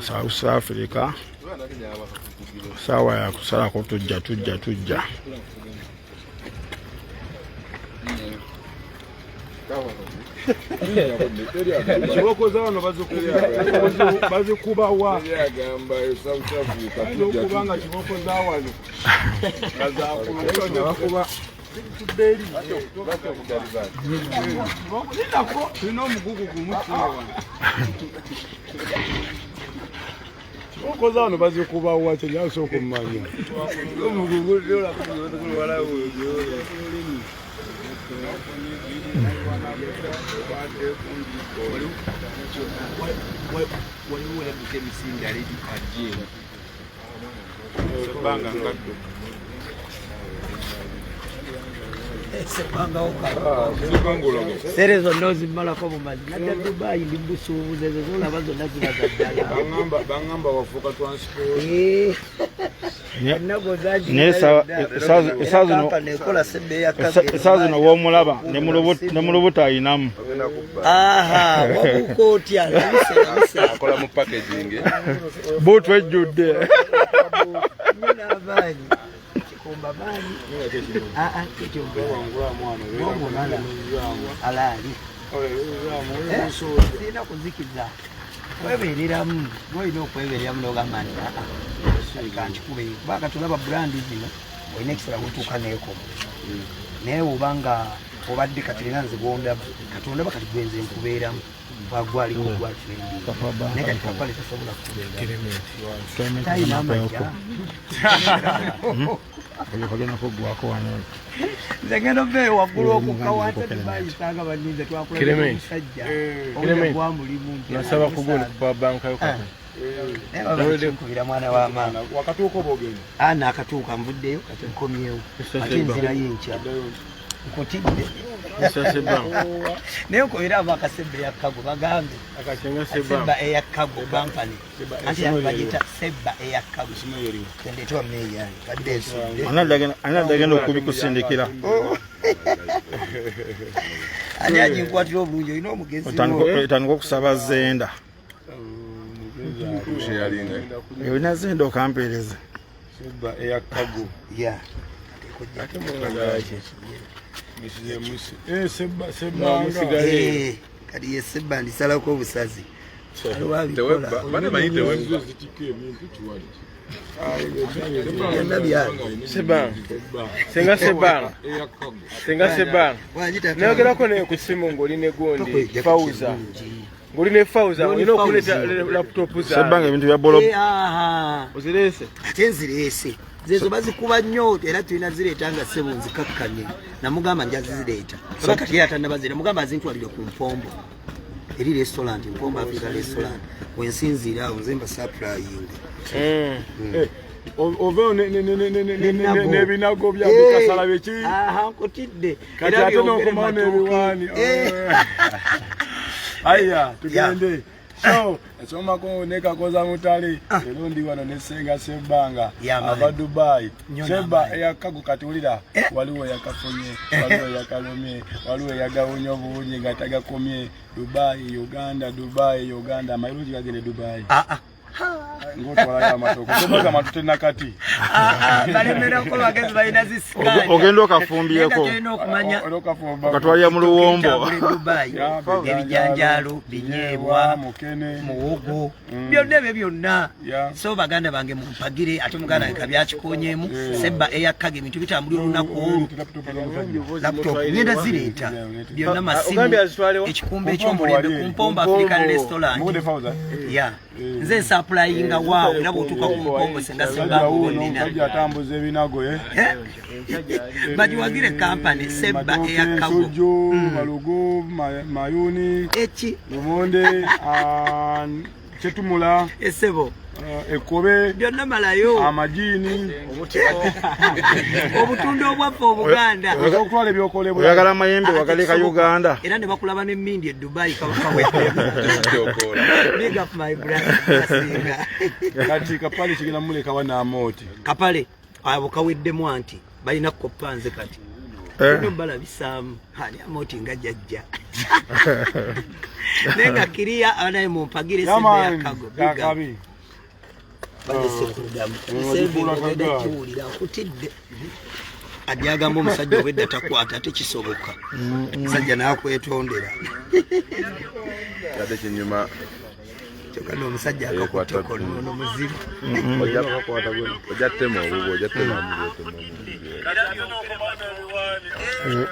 South Africa sawa ya kusala ko tujja Chiboko zano bazikuba wa yagamba South Africa kubanga chiboko zawano azakuba Tudeli baka kudaliza ndako tino mugugu kumutima Chiboko zano bazikuba wa chenyaso kumanya mugugu lyola wala wewe Serezo nozi mala kwa mumazi Nada Dubai limbusu uzezo zola bazo nazi bazadala Bangamba wafuka transport Esazi no womulaba ne mulubuta ayinamu aha wabukoti alisa akola mu packaging botu ejjudde nina abani kumba bani kichomba wangula mwana alali sina kuzikiza kwebereramu boyina okwebereramu nogamanda kanti kube baka tulaba brand zino oyina ekisala gutuuka neekoma naye obanga obadde katirina nze gwonda katonda bakati gwenze nkubeeramu bagwaliko gwatrendi naye kati kapale tasobola kubeera talina amajja nze ngendo be waggulu okukawata tebayitanga baninze twakola omusajja ogwa mulimu nasaba kugula ku banka yokako kubira mwana wa maama wakatuuka obogeni ana akatuuka nvuddeyo kati nkomyewo ate enzira yenkya nkotidde naye okobera abo akasebba eyakkago bagambe sebba eyakkago kampany anti bagiyita sebba eyakkago kendeetwa meeyani kadde ensudde anadagenda okubikusindikira ani aginkwatira obulungi olina omugezi otandika okusaba zenda olina zenda okampeereza sebba eyakkago ya kati ye sebba ndisalako obusazi senga sebanga nayogerako naye ku simu ng'oli ne gondi fawuza ng'oli ne fawuza olina okuleta laputopu zawe sebanga ebintu bya bolo ozireese ate nzireese zezo bazikuba nnyo era tulina zireeta nga ssebo nzikakkanye namugamba njazizireeta kati era tannabazira mugamba azintwalire ku mpombo eri restaurant mpombo Africa restaurant wensinziira awo nze mba supplying oveo n'ebinago bya bikasala biki nkotidde kati ate n'okomawo n'ebiwaani aya tugende so esomako nekakoza mutale erundi wano nesenga sebanga ava Dubai seba eyakago katulira waliwo yakafonye waliwo yakalomye waliwo yagawunyo obunyi nga tagakomye Dubai Uganda mayuji gagende Dubai ngotwala ya matoko somoga matute nakati balemera ko bagezi bayina zisikani ogenda okafumbyeko okatwalira mu luwombo Dubai ebijanjalo binyebwa mukene muwogo byonna ebyo byonna so baganda bange mumpagire ate muganda kabyakikonyemu sebba eyakage ebintu bitambulira olunaku laptop ngenda zireeta byonna masimu ekikumbe ekyomulembe ku Mpombo African Restaurant ya nze supplyinga wow nabo tuka ku Mpombo senga sebbango nina atambuza ebinago bajiwagire company sebba eyakago malugo mayuni echi lumonde chetumula esebo Ekobe byonna malayo amajini obutundo obwaffe Obuganda okwala ebyokolebwa oyagala amayembe wagaleka Uganda era ne bakulaba ne Mindi e Dubai kabakawe big up my brother kati kapale kigenda muleka wana amoti kapale abo kaweddemu anti balina koppanze kati ndo balabisaamu hani amoti nga jjajja nenga kiria anaye mumpagire sembe ya kago kabi ajagamba omusajja obwedda takwata ate kisoboka musajja nakwetondera ate kinyuma kyokana omusajja akakutteko nono muzibu ojattema obubo ojattema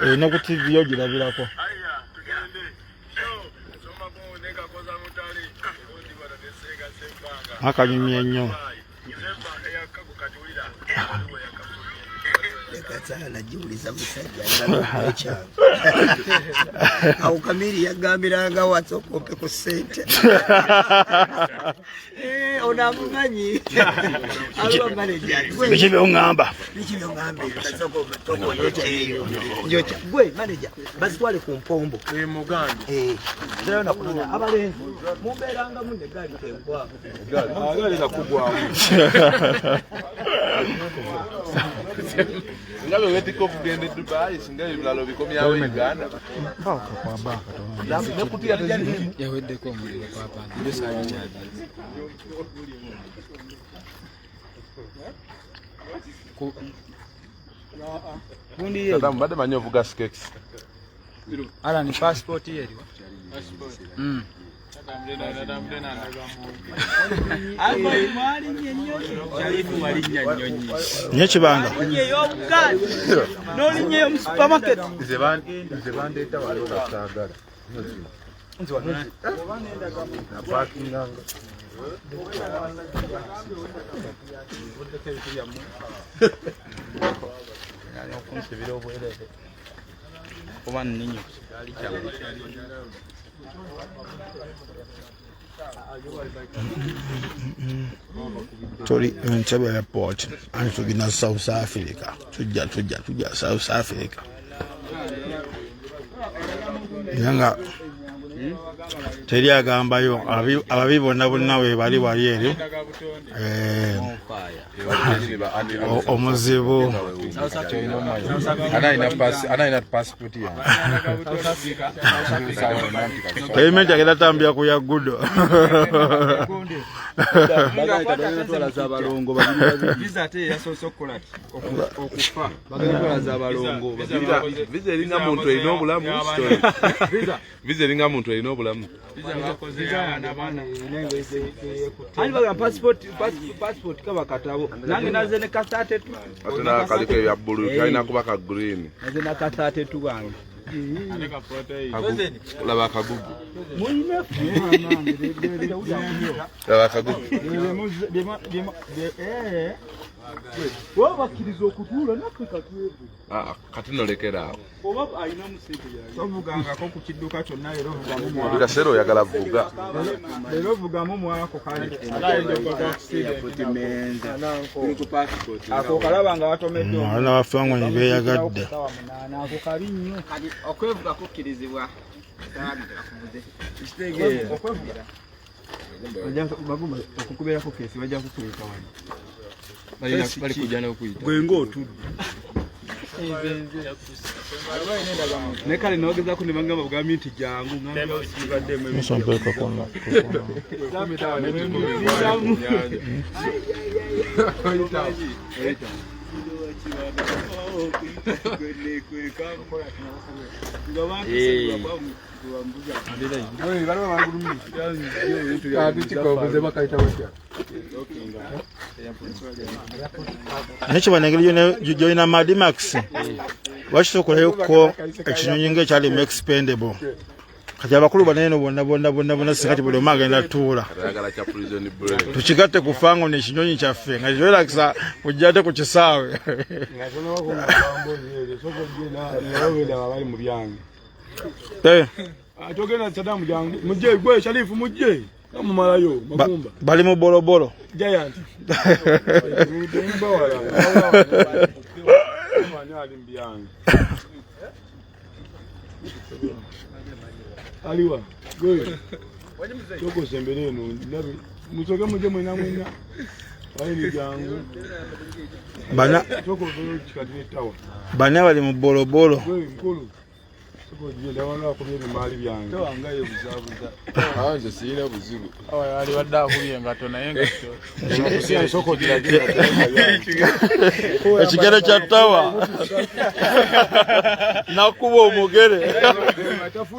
erina ku TV yo girabirako akanyumya nnyo katsala jibuliza musajja awo kamiri yagambiranga watsokope ku sente onamumanyi alwa manager biki byongamba njocha gwe manager basitwale ku mpombo mugandi leo nakunana abalenzi mumberanga munne gadi kengwa agali nakugwamu ngabe wetiko kugenda Dubai singa ibilalo bikomyawo Uganda kwa baka ne kutia tajani yaweddeko omuliro kwapanga ndio sawa chaji kundi ye bade manyovu gas cakes ala ni passport ye nyekibanga nolinyeyo mu supermarket zebandeta waliwo batagala na parking anga tuli Entebbe airport and tugina South Africa tujja South Africa nanga teri agambayo ababibona bonna we bali wali eri omuzibu anaina passport ya payment agenda tambya ku ya gudo bagala za balongo visa te yasoso kola okufa bagala za balongo visa eringa muntu ino obulamu visa eringa muntu ino obulamu ali baga passport kaba katabo nange naze ne kasate tu atuna kaliko ya blue kaina kuba ka green naze na kasate tu wange laba kagugu muine laba kagugu wabakiriza okutula n'Afrika twebu katino lekera oba ayina musente yayo tovugangako ku kidduka kyonna era ovugamu mu bikasero oyagala vuga era ovugamu mwako kale ako kalaba nga watomedde mwana wafangwa ne beyagadde ako kabi nnyo okwevuga kukkirizibwa bagumba okukubeerako keesi bajja kukuleka wano bali kujja n'okuyita gwe ng'otudde ne kale nogezaako ne bagamba bugambye nti jangu musompeka konna nekyo banengeri joina Madimax wakisokolayoko ekinyonyi ng'ekyali mu expendable kati abakulu banene bonna sikati buli omu agenda tuula tukigatte ku fango n'ekinyonyi kyaffe nga kirelakisa kujjate ku kisaawe togenda Saddam jangu mujje gwe Sharifu mujje Kamumalayo Makumba. Bali mu bolobolo. Giant. Aliwa. Go. Toko sembere no. Nabi. Musoke muje mwina mwina. Ayi jangu. Bana. Toko vyo chikadini tawa. Bana bali mu bolobolo. Go mkulu. Soko jenda wana kumye mali byange. Tawa ngaye buzabuza. Anje siyina buzibu. Awa ali wadda akuyenga tona yenga kyo. Kusiya soko jiragira. Ekigere kya tawa. Nakuba omugere.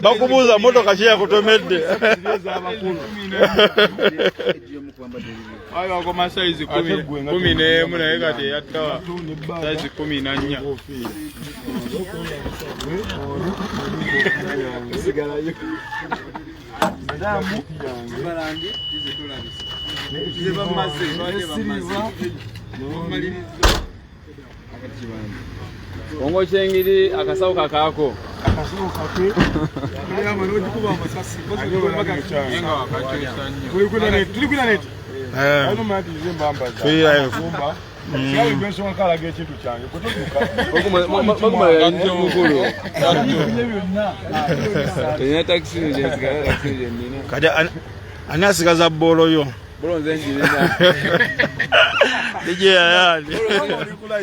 Bakubuuza motoka ki yakutomedde. Ayo akoma size 10 naye kati yattawa size 14. Sigalayo. Damu barandi dize tolabisa. Dize bamaze bamaze. Ongo chengiri akasawo kakako. Akasawo kake. Yama no dikuba amasasi. Yenga wakachisa nnyo. Tulikuna net. Ano mati zimbamba za. Kumba. Yawe benso nkala gekintu kyange. Kutuka. Baguma yanjo mukulu. Tenya taxi nje sigala taxi nje nina. Kati anasigaza bolo yo. Bolo nze njirina. DJ yani.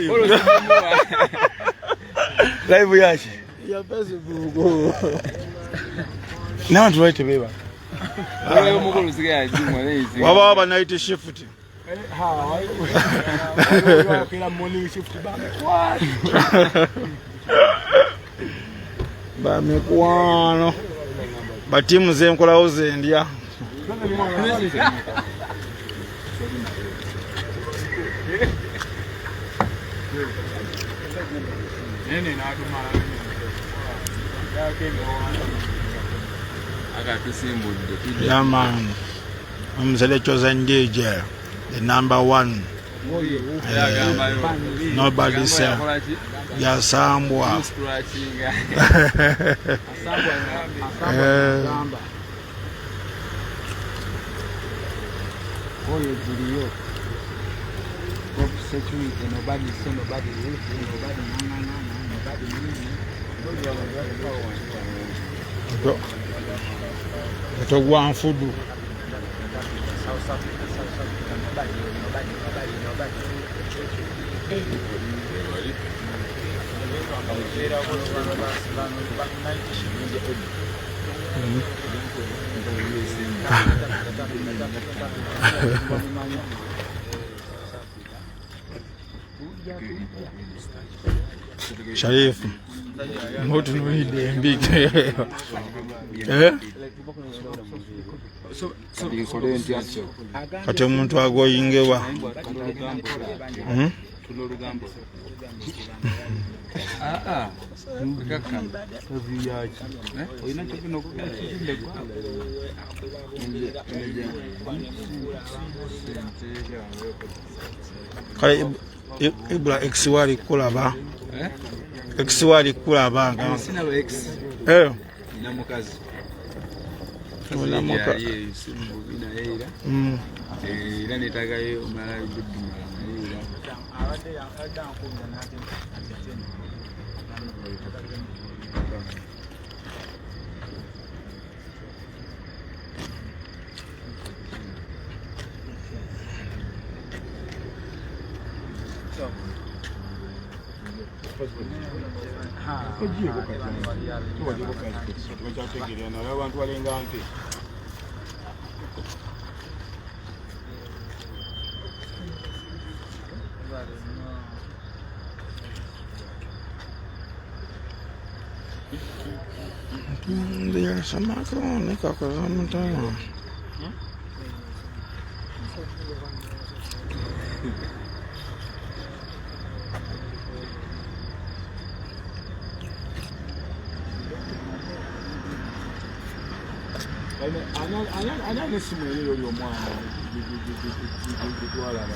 Bolo nzimuwa. Live yashi. Ya Facebook. Now to write beba. Bolo mukulu sigala jimwa nezi. Waba night shift. Kila morning shift Bamekwano. Batimu zenkolawo zendya. Nene na adumala. Akatusimbudde. Yeah man. Mzele chosen DJ. The number one. Nobody say. Yasambwa. Nobody fudu. Sharif, not need the big. Kati omuntu agoyingewa. Kale ibula exiwali kulaba. Exiwali kulaba nga. Sina lo ex. Ina mukazi. Tuna muka. Ina era. Ira netagayo omala biddu. Dia sama macaroni kakak sama tahu. Ana nesimu yeye yo mwana gitwala na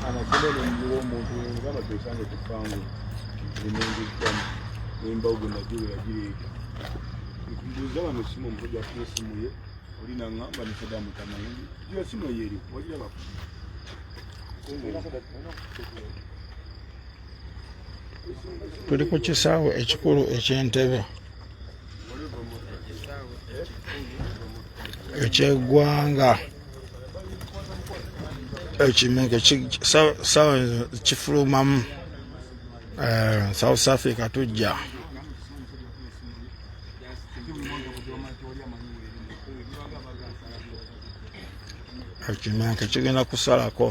ana kelele ndiwo muntu ngaba tusange tufangu nimengi kwa nimba ugunda juu ya jiri Mbuza wano simu mkoja kwa simu ye. Olina ngamba ni sada mutamayindi. Jua simu yeri. Olina bako. Tuli ku kisaawe ekikulu eky'Entebbe eky'eggwanga ekimenge sawa kifulumamu South Africa tujja ekimenge kigenda kusalako